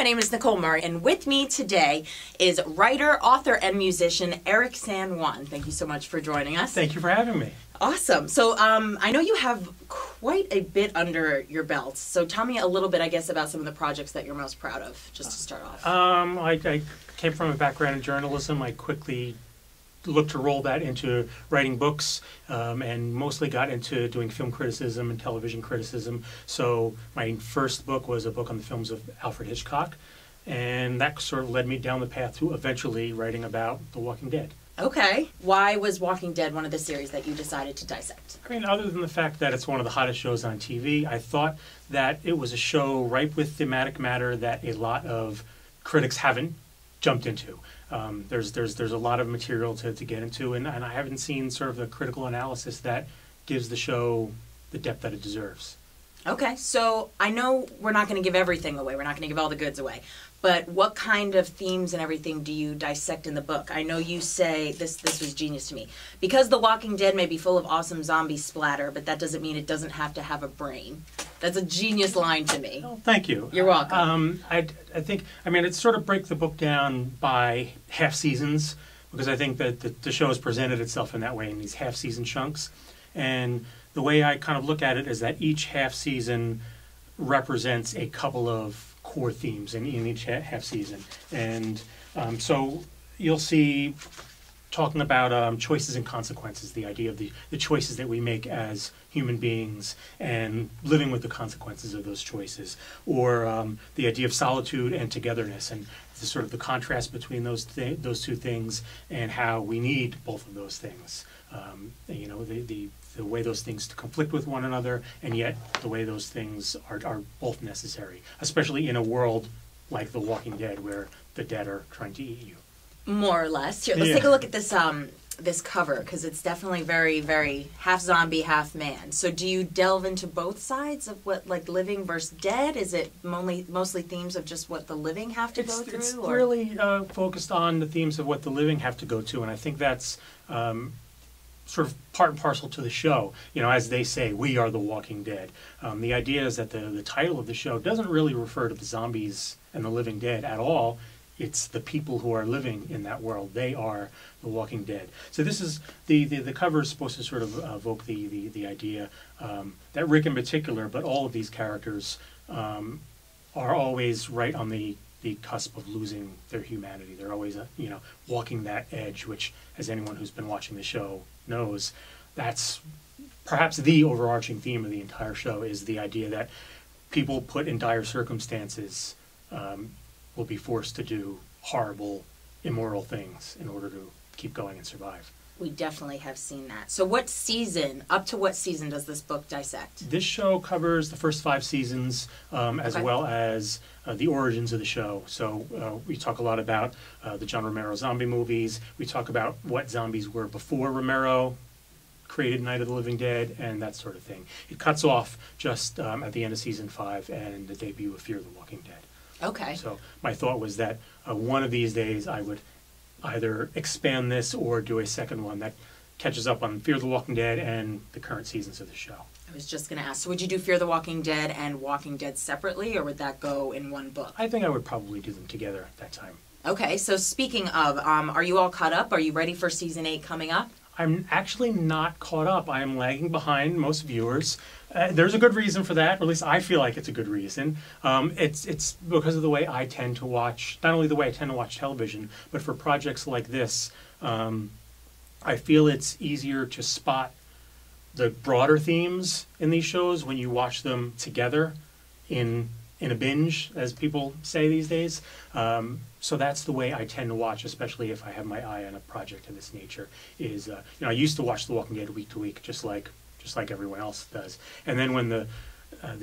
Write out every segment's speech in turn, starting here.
my name is Nicole Murray, and with me today is writer, author, and musician Eric San Juan. Thank you so much for joining us. Thank you for having me. Awesome. So I know you have quite a bit under your belt. So tell me a little bit, I guess, about some of the projects that you're most proud of, just to start off. I came from a background in journalism. I quickly looked to roll that into writing books, and mostly got into doing film criticism and television criticism. So my first book was a book on the films of Alfred Hitchcock, and that sort of led me down the path to eventually writing about The Walking Dead. Okay. Why was Walking Dead one of the series that you decided to dissect? I mean, other than the fact that it's one of the hottest shows on TV, I thought that it was a show ripe with thematic matter that a lot of critics haven't jumped into. There's a lot of material to get into, and I haven't seen sort of a critical analysis that gives the show the depth that it deserves. Okay, so I know we're not going to give everything away. We're not going to give all the goods away. But what kind of themes and everything do you dissect in the book? I know you say, this was genius to me, because The Walking Dead may be full of awesome zombie splatter, but that doesn't mean it doesn't have to have a brain. That's a genius line to me. Oh, thank you. You're welcome. I think, it's sort of break the book down by half seasons, because I think that the show has presented itself in that way, in these half season chunks. And the way I kind of look at it is that each half season represents a couple of core themes in each half season. And so you'll see talking about choices and consequences, the idea of the choices that we make as human beings and living with the consequences of those choices, or the idea of solitude and togetherness, and sort of the contrast between those two things and how we need both of those things. The way those things conflict with one another, and yet the way those things are both necessary, especially in a world like The Walking Dead, where the dead are trying to eat you. More or less. Here, let's take a look at this this cover, because it's definitely very, very half zombie, half man. So do you delve into both sides of what, like, living versus dead? Is it mostly themes of just what the living have to go through? It's really focused on the themes of what the living have to go to, and I think that's sort of part and parcel to the show. You know, as they say, we are the Walking Dead. The idea is that the title of the show doesn't really refer to the zombies and the living dead at all. It's the people who are living in that world. They are the Walking Dead. So this is the cover is supposed to sort of evoke the idea that Rick in particular, but all of these characters are always right on the cusp of losing their humanity. They're always walking that edge, which, as anyone who's been watching the show knows, that's perhaps the overarching theme of the entire show, is the idea that people put in dire circumstances will be forced to do horrible, immoral things in order to keep going and survive. We definitely have seen that. So what season, up to what season does this book dissect? This show covers the first 5 seasons, as well as the origins of the show. So we talk a lot about the John Romero zombie movies. We talk about what zombies were before Romero created Night of the Living Dead, and that sort of thing. It cuts off just at the end of season 5 and the debut of Fear the Walking Dead. Okay. So my thought was that one of these days I would either expand this or do a second one that catches up on Fear the Walking Dead and the current seasons of the show. I was just going to ask, so would you do Fear the Walking Dead and Walking Dead separately, or would that go in one book? I think I would probably do them together at that time. Okay, so speaking of, are you all caught up? Are you ready for season 8 coming up? I'm actually not caught up. I am lagging behind most viewers. There's a good reason for that, or at least I feel like it's a good reason. It's because of the way I tend to watch, not only the way I tend to watch television, but for projects like this, I feel it's easier to spot the broader themes in these shows when you watch them together in a binge, as people say these days. So that's the way I tend to watch, especially if I have my eye on a project of this nature. Is I used to watch The Walking Dead week to week, just like everyone else does. And then when the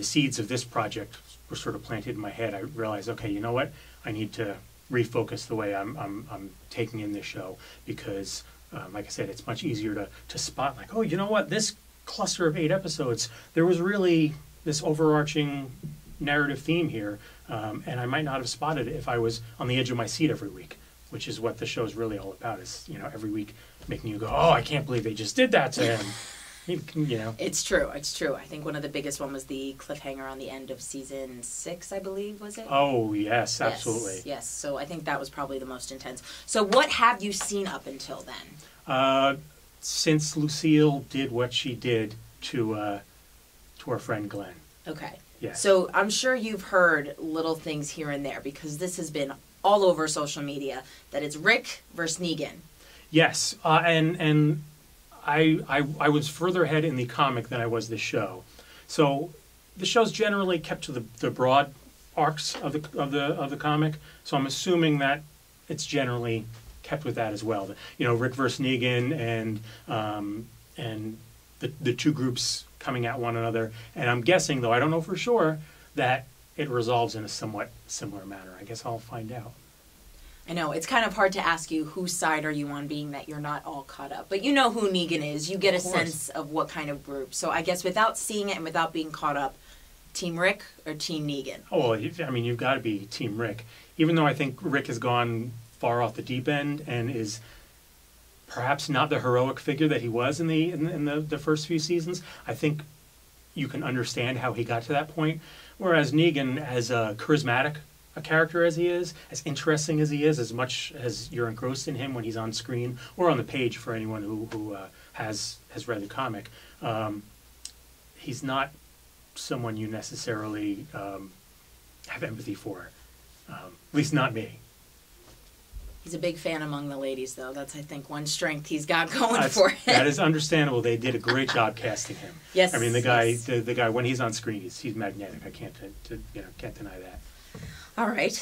seeds of this project were sort of planted in my head, I realized, okay, you know what? I need to refocus the way I'm taking in this show, because, like I said, it's much easier to spot, like, oh, you know what? This cluster of 8 episodes, there was really this overarching narrative theme here, and I might not have spotted it if I was on the edge of my seat every week, which is what the show's really all about, is every week making you go, oh, I can't believe they just did that to him. You know. It's true. It's true. I think one of the biggest one was the cliffhanger on the end of season 6, I believe, was it? Oh, yes, absolutely. Yes. So I think that was probably the most intense. So what have you seen up until then? Since Lucille did what she did to our friend Glenn. Okay. Yes. So I'm sure you've heard little things here and there, because this has been all over social media, that it's Rick versus Negan. Yes, and I was further ahead in the comic than I was the show. So the show's generally kept to the broad arcs of the comic. So I'm assuming that it's generally kept with that as well. You know, Rick versus Negan and the two groups coming at one another. And I'm guessing, though I don't know for sure, that it resolves in a somewhat similar manner. I guess I'll find out. I know, it's kind of hard to ask you whose side are you on, being that you're not all caught up. But you know who Negan is. You get a sense of what kind of group. So I guess without seeing it and without being caught up, Team Rick or Team Negan? Oh, well, I mean, you've got to be Team Rick. Even though I think Rick has gone far off the deep end and is perhaps not the heroic figure that he was in the first few seasons, I think you can understand how he got to that point. Whereas Negan, as charismatic a character as he is, as interesting as he is, as much as you're engrossed in him when he's on screen or on the page for anyone who has read the comic, he's not someone you necessarily have empathy for. At least not me. He's a big fan among the ladies, though. That's, I think, one strength he's got going for him. That is understandable. They did a great job casting him. Yes. I mean, the guy when he's on screen, he's magnetic. I can't deny that. All right.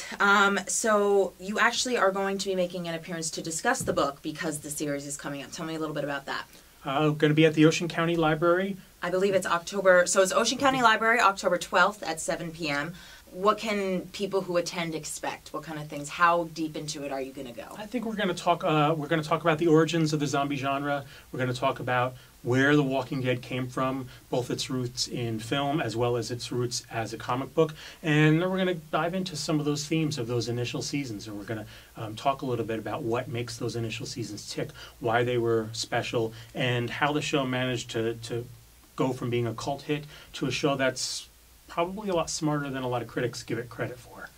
So you actually are going to be making an appearance to discuss the book because the series is coming up. Tell me a little bit about that. Going to be at the Ocean County Library. I believe it's October. So it's Ocean County Library, October 12th at 7 p.m. What can people who attend expect? What kind of things? How deep into it are you going to go? I think we're going to talk. We're going to talk about the origins of the zombie genre. We're going to talk about where The Walking Dead came from, both its roots in film as well as its roots as a comic book. And then we're going to dive into some of those themes of those initial seasons. And we're going to talk a little bit about what makes those initial seasons tick, why they were special, and how the show managed to go from being a cult hit to a show that's probably a lot smarter than a lot of critics give it credit for.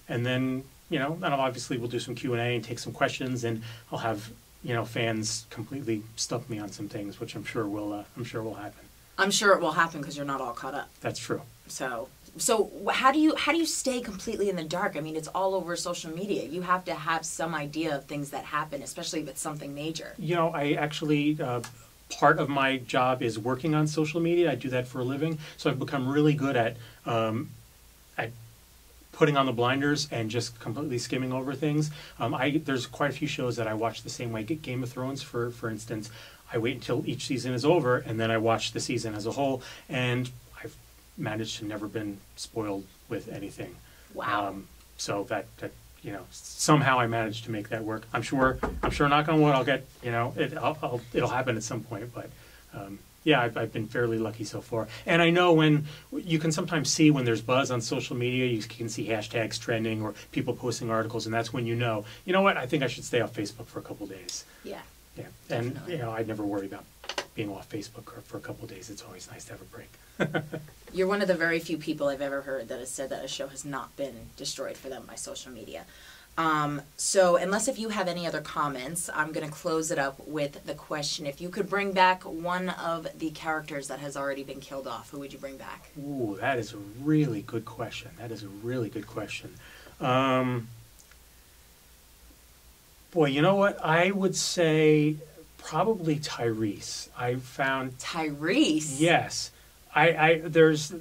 And then, and obviously we'll do some Q&A and take some questions, and I'll have fans completely stump me on some things, which I'm sure will happen. I'm sure it will happen because you're not all caught up. That's true. So how do you stay completely in the dark? I mean, it's all over social media. You have to have some idea of things that happen, especially if it's something major. I actually part of my job is working on social media. I do that for a living, so I've become really good at putting on the blinders and just completely skimming over things. There's quite a few shows that I watch the same way. Game of Thrones, for instance, I wait until each season is over and then I watch the season as a whole, and I've managed to never been spoiled with anything. Wow. So that somehow I managed to make that work. I'm sure knock on wood, I'll get it'll happen at some point, but I've been fairly lucky so far. And I know when you can sometimes see when there's buzz on social media, you can see hashtags trending or people posting articles, and that's when you know what, I think I should stay off Facebook for a couple of days. Yeah. Yeah. Definitely. And I'd never worry about being off Facebook for a couple of days. It's always nice to have a break. You're one of the very few people I've ever heard that has said that a show has not been destroyed for them by social media. So unless if you have any other comments, I'm going to close it up with the question. If you could bring back one of the characters that has already been killed off, who would you bring back? Ooh, that is a really good question. Boy, you know what? I would say probably Tyrese. I found... Tyrese? Yes. There's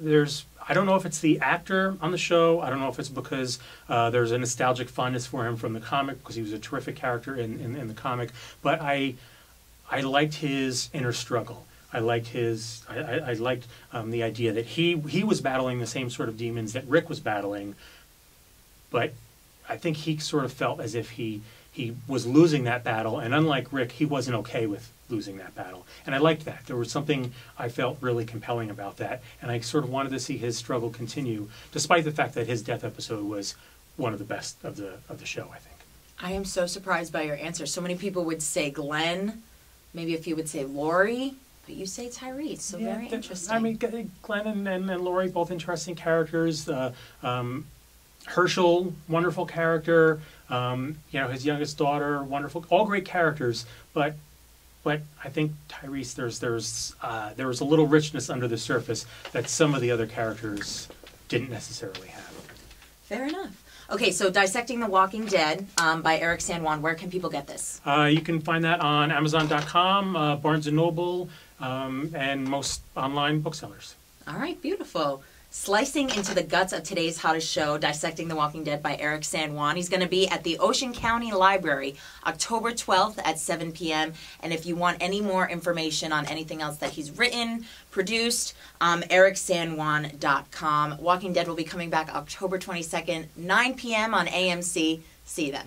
I don't know if it's the actor on the show. I don't know if it's because there's a nostalgic fondness for him from the comic, because he was a terrific character in the comic. But I liked his inner struggle. I liked the idea that he was battling the same sort of demons that Rick was battling, but I think he sort of felt as if he was losing that battle, and unlike Rick, he wasn't okay with losing that battle. And I liked that. There was something I felt really compelling about that, and I sort of wanted to see his struggle continue, despite the fact that his death episode was one of the best of the show, I think. I am so surprised by your answer. So many people would say Glenn, maybe a few would say Lori. But you say Tyrese, so Yeah, very interesting. I mean, Glenn and Lori, both interesting characters. Herschel, wonderful character. His youngest daughter, wonderful. All great characters, but I think Tyrese, there was a little richness under the surface that some of the other characters didn't necessarily have. Fair enough. Okay, so Dissecting the Walking Dead by Eric San Juan. Where can people get this? You can find that on Amazon.com, Barnes & Noble, and most online booksellers. All right, beautiful. Slicing into the guts of today's hottest show, Dissecting the Walking Dead by Eric San Juan. He's going to be at the Ocean County Library, October 12th at 7 p.m. And if you want any more information on anything else that he's written, produced, ericsanjuan.com. Walking Dead will be coming back October 22nd, 9 p.m. on AMC. See you then.